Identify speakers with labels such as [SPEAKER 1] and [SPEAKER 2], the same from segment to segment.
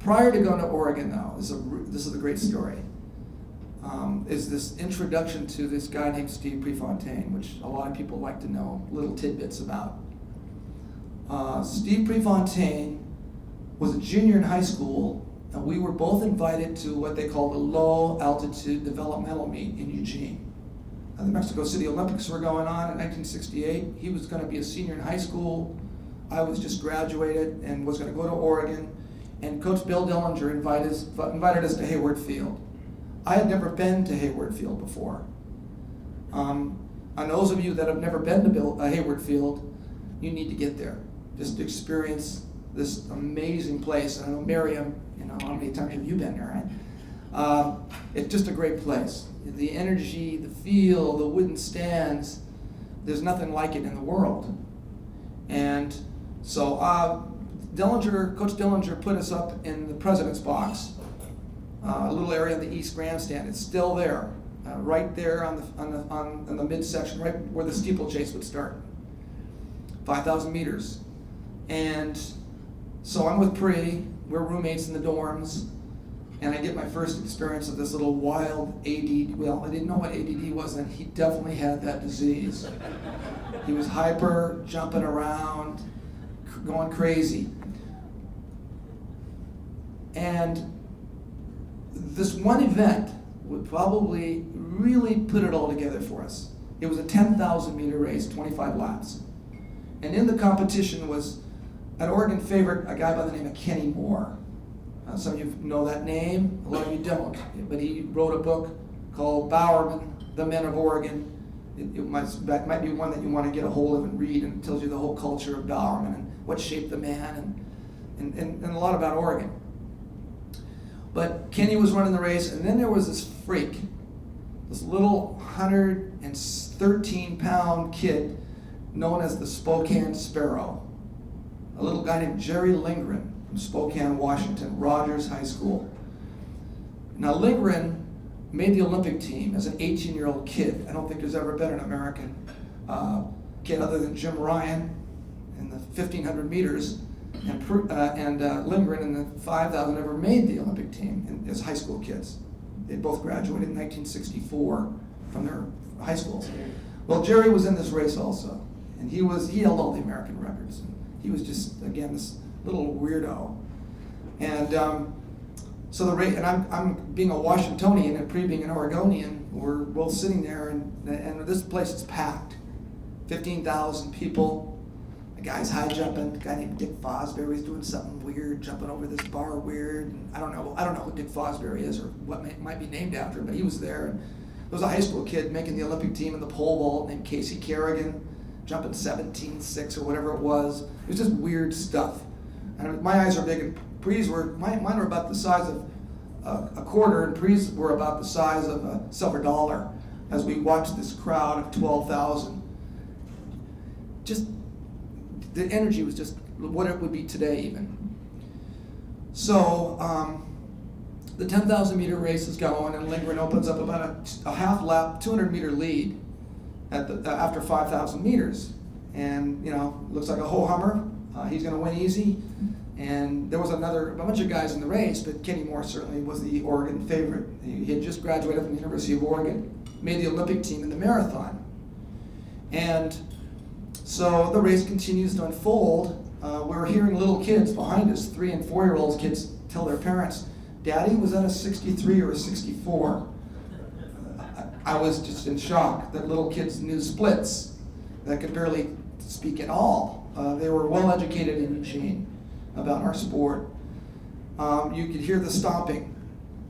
[SPEAKER 1] Prior to going to Oregon, though, this is a great story. Is this introduction to this guy named Steve Prefontaine, which a lot of people like to know little tidbits about. Steve Prefontaine was a junior in high school, and we were both invited to what they call the Low Altitude Developmental Meet in Eugene. The Mexico City Olympics were going on in 1968. He was going to be a senior in high school. I was just graduated and was going to go to Oregon. And Coach Bill Dillinger invited us to Hayward Field. I had never been to Hayward Field before. And those of you that have never been to Hayward Field, you need to get there. Just to experience this amazing place. And I know Miriam, how many times have you been there, right? It's just a great place. The energy, the feel, the wooden stands, there's nothing like it in the world. And so Coach Dillinger put us up in the president's box, a little area in the East Grandstand. It's still there, right there on the midsection, right where the steeplechase would start, 5,000 meters. And so I'm with Pri, we're roommates in the dorms, and I get my first experience of this little wild ADD. Well, I didn't know what ADD was, and he definitely had that disease. He was hyper, jumping around, going crazy. And this one event would probably really put it all together for us. It was a 10,000 meter race, 25 laps. And in the competition was an Oregon favorite, a guy by the name of Kenny Moore. Some of you know that name, a lot of you don't. But he wrote a book called Bowerman, The Men of Oregon. That might be one that you want to get a hold of and read, and it tells you the whole culture of Bowerman and what shaped the man and a lot about Oregon. But Kenny was running the race, and then there was this freak, this little 113-pound kid known as the Spokane Sparrow, a little guy named Jerry Lindgren from Spokane, Washington, Rogers High School. Now Lindgren made the Olympic team as an 18-year-old kid. I don't think there's ever been an American kid other than Jim Ryan in the 1,500 meters, and Lindgren in the 5,000 ever made the Olympic team as high school kids. They both graduated in 1964 from their high schools. Well, Jerry was in this race also, and he held all the American records. And he was just, again, this little weirdo. And so the race, and I'm being a Washingtonian and Pri being an Oregonian, we're both sitting there, and this place is packed. 15,000 people. A guy's high jumping. A guy named Dick Fosbury's doing something weird, jumping over this bar weird. And I don't know who Dick Fosbury is or what might be named after, but he was there. And there was a high school kid making the Olympic team in the pole vault named Casey Kerrigan, jumping 17.6 or whatever it was. It was just weird stuff. And my eyes are big, and Pri's mine were about the size of a quarter, and Pri's were about the size of a silver dollar as we watched this crowd of 12,000. Just, the energy was just what it would be today even. So the 10,000 meter race is going, and Lindgren opens up about a half lap, 200 meter lead after 5,000 meters. And, looks like a ho-hummer. He's going to win easy. And there was a bunch of guys in the race, but Kenny Moore certainly was the Oregon favorite. He had just graduated from the University of Oregon, made the Olympic team in the marathon. And so the race continues to unfold. We're hearing little kids behind us, 3 and 4-year-olds kids tell their parents, "Daddy, was that a 63 or a 64? I was just in shock that little kids knew splits, that could barely speak at all. They were well educated in Eugene about our sport. You could hear the stomping.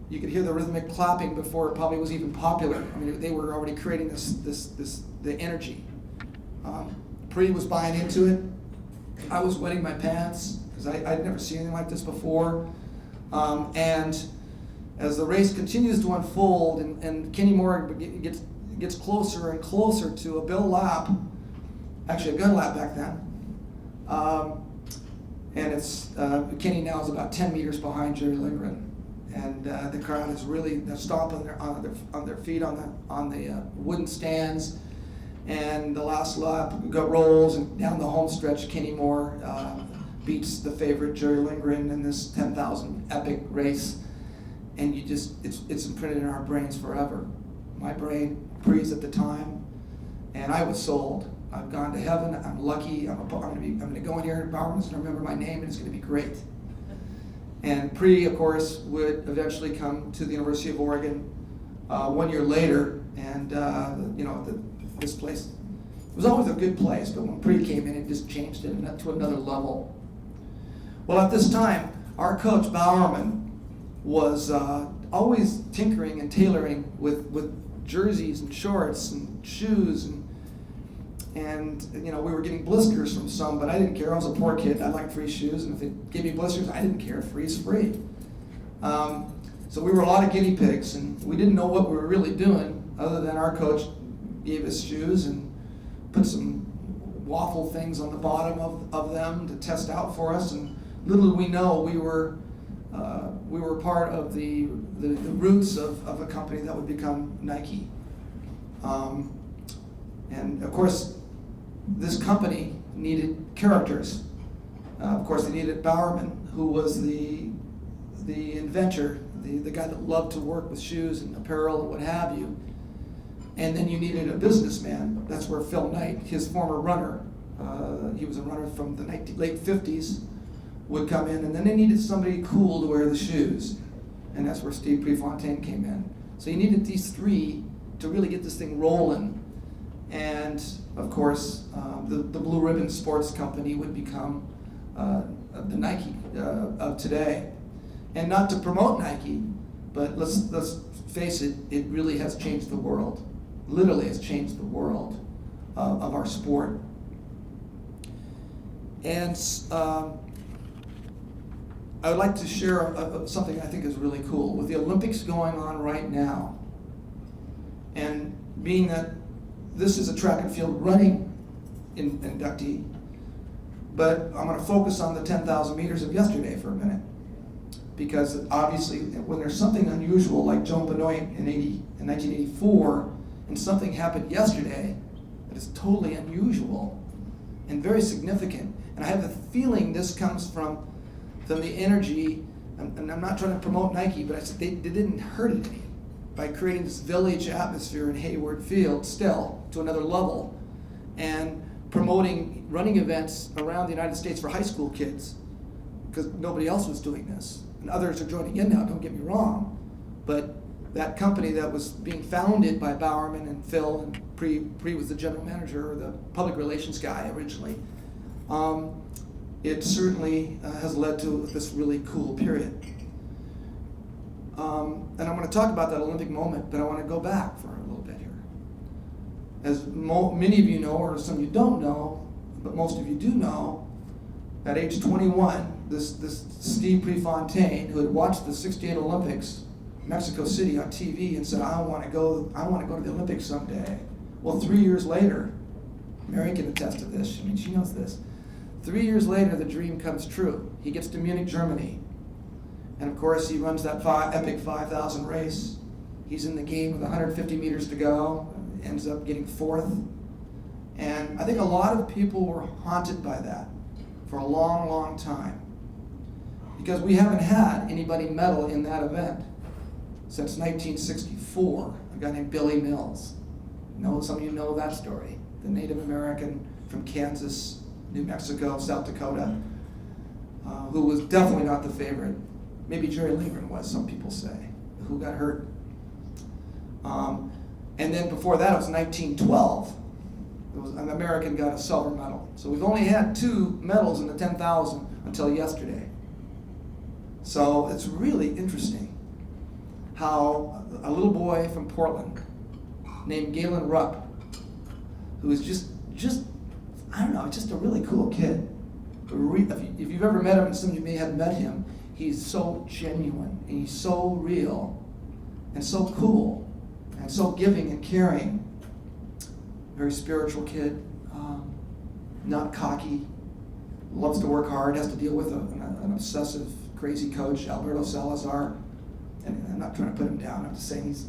[SPEAKER 1] You could hear the rhythmic clapping before it probably was even popular. I mean, they were already creating the energy. Pri was buying into it. I was wetting my pants because I'd never seen anything like this before. And as the race continues to unfold, and Kenny Moore gets closer and closer to a Bill lap, actually a gun lap back then. And it's Kenny now is about 10 meters behind Jerry Lindgren, and the crowd is really stomping on their feet on the wooden stands. And the last lap rolls, and down the home stretch, Kenny Moore beats the favorite Jerry Lindgren in this 10,000 epic race, and it's imprinted in our brains forever. My brain, Pre's at the time, and I was sold. I've gone to heaven. I'm lucky. I'm going to go in here, and Bowerman's going to remember my name, and it's going to be great. And Pre, of course, would eventually come to the University of Oregon 1 year later, and this place was always a good place, but when Pre came in, it just changed it to another level. Well, at this time, our coach Bowerman was always tinkering and tailoring with jerseys and shorts and shoes, and we were getting blisters from some, but I didn't care. I was a poor kid. I liked free shoes, and if they gave me blisters, I didn't care. Free is free. So we were a lot of guinea pigs, and we didn't know what we were really doing, other than our coach gave us shoes and put some waffle things on the bottom of them to test out for us, and little did we know we were part of the roots of a company that would become Nike. And of course, this company needed characters. Of course, they needed Bowerman, who was the inventor, the guy that loved to work with shoes and apparel and what have you. And then you needed a businessman. That's where Phil Knight, his former runner, he was a runner from the late 50s, would come in. And then they needed somebody cool to wear the shoes. And that's where Steve Prefontaine came in. So you needed these three to really get this thing rolling. And of course, the Blue Ribbon Sports Company would become the Nike of today. And not to promote Nike, but let's face it, it really has changed the world. Literally has changed the world of our sport. And I would like to share something I think is really cool. With the Olympics going on right now, and being that this is a track and field running inductee, but I'm going to focus on the 10,000 meters of yesterday for a minute. Because obviously, when there's something unusual like Joan Benoit in 1984, and something happened yesterday that is totally unusual and very significant, and I have a feeling this comes from the energy, and I'm not trying to promote Nike, but I said they didn't hurt it any by creating this village atmosphere in Hayward Field still to another level, and promoting running events around the United States for high school kids, because nobody else was doing this. And others are joining in now, don't get me wrong. But that company that was being founded by Bowerman and Phil, and Pre was the general manager or the public relations guy originally, it certainly has led to this really cool period. And I'm going to talk about that Olympic moment, but I want to go back for a little bit here. As many of you know, or some of you don't know, but most of you do know, at age 21, this Steve Prefontaine, who had watched the '68 Olympics, Mexico City on TV, and said, I want to go to the Olympics someday. Well, 3 years later, Mary can attest to this. I mean, she knows this. 3 years later, the dream comes true. He gets to Munich, Germany, and of course, he runs that epic 5,000 race. He's in the game with 150 meters to go, ends up getting fourth, and I think a lot of people were haunted by that for a long, long time, because we haven't had anybody medal in that event since 1964, a guy named Billy Mills. Some of you know that story, the Native American from Kansas, New Mexico, South Dakota, who was definitely not the favorite. Maybe Jerry Lindgren was, some people say, who got hurt. And then before that, it was 1912. An American got a silver medal. So we've only had 2 medals in the 10,000 until yesterday. So it's really interesting how a little boy from Portland named Galen Rupp, who is just I don't know, just a really cool kid. If you've ever met him, and some of you may have met him, he's so genuine, and he's so real, and so cool, and so giving and caring. Very spiritual kid, not cocky, loves to work hard, has to deal with an obsessive, crazy coach, Alberto Salazar. And I'm not trying to put him down, I'm just saying he's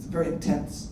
[SPEAKER 1] very intense.